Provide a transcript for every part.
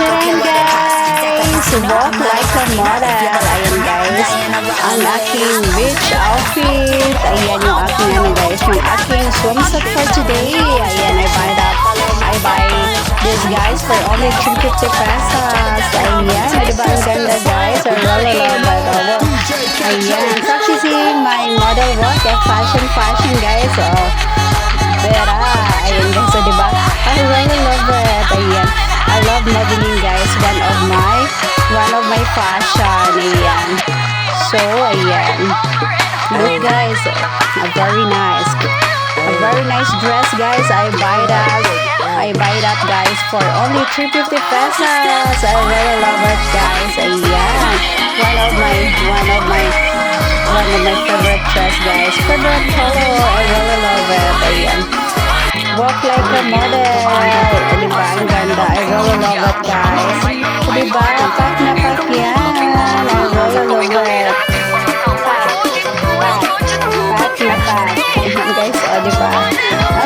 Tcharam guys! Walk like a model. Ayan guys. Ang aking beach outfit. Ayan yung aking guys. Yung aking swimsuit for today. Ayan, I buy this guys for only 350 pesos. Ayan, diba ang ganda guys? I really love that. Ayan, practicing my model walk at fashion guys. Oh, Vera. Ayan guys, so diba? I really love it. Ayan. I love modeling guys. One of my fashion. Ayan. So, ayan. Look guys. A very nice dress guys. I buy that guys for only 350 pesos. I really love it guys. Ayan. One of my favorite dress guys. Favorite color. I really love it. Ayan. Walk like a model. Diba? Ang ganda. I really love it guys. Diba? Pack na pack yan. I really love it. Pack na pack. Ayan guys. O diba?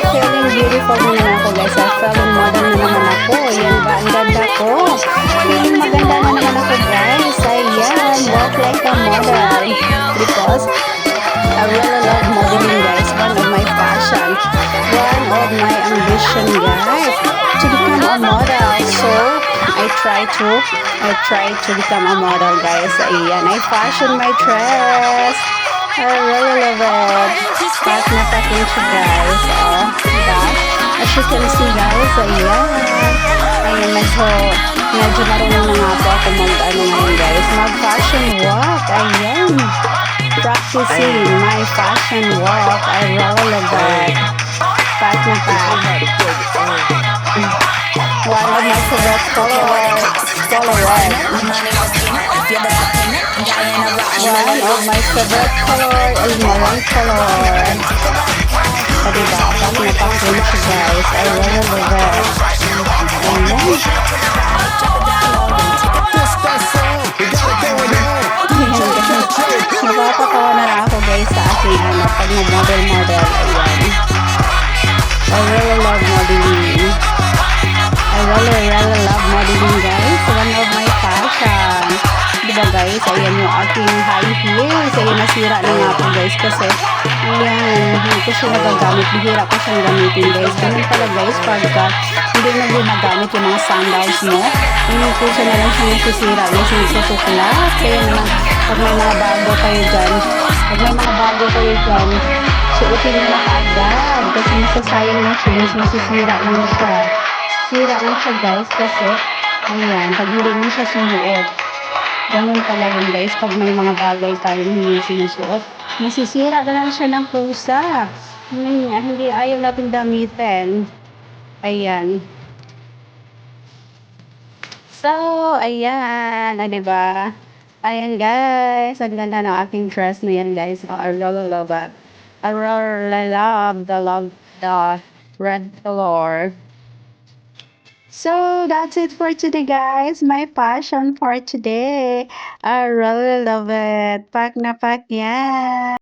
Feeling beautiful na naman ako guys. Feeling model na naman ako. Ayan ba? Ang ganda ko. Feeling maganda na naman ako guys. Ayan. Walk like a model. Because I really love modeling guys. One of my passion. One of my ambition guys. To become a model. So, I try to become a model guys. Ayan. I fashion my dress. I really love it. Pack na pakin siya guys. Oh, diba? As you can see guys. Ayan. Ayan. Medyo marunong na nga po ako ngayon guys. Mag-fashion walk. Ayan. Practicing my fashion walk. I really love it. Pack na pack. One of my favorite color. One of my favorite color is maroon color. So, diba? Pack na pack din siya guys. I really love it. Ayan. Napapatawa na lang ako guys sa aking pag model. Ayan. I really love modeling. I really love modeling guys. One of my fashion. Diba guys? Ayan yung aking high heels. Ayan, nasira na nga po guys. Kasi, ayan, hindi ko siya nagagamit. Bihira ko siyang gamitin guys. Ganun pala guys, pagka hindi na ginagamit yung mga sandals mo, hindi ko siya na lang siya nasisira. Guys, nagsutuklat. Kaya naman, pag may mga bago kayo dyan, suotin nyo na kaagad. Kasi masasayang na siya. Masisira lang siya. Sira lang siya guys kasi ayan, pag hindi mo siya sinuot, ganun pala yun guys, pag may mga bagay tayong hindi sinusuot, masisira na lang siya ng pusa. Hindi ayaw natin gamitin. Ayan. So, ayan, diba? Ayan guys, ang ganda ng aking dress na yan guys. I really love it. I really love the red color. So, that's it for today, guys. My passion for today. I really love it. Pack na pack yan.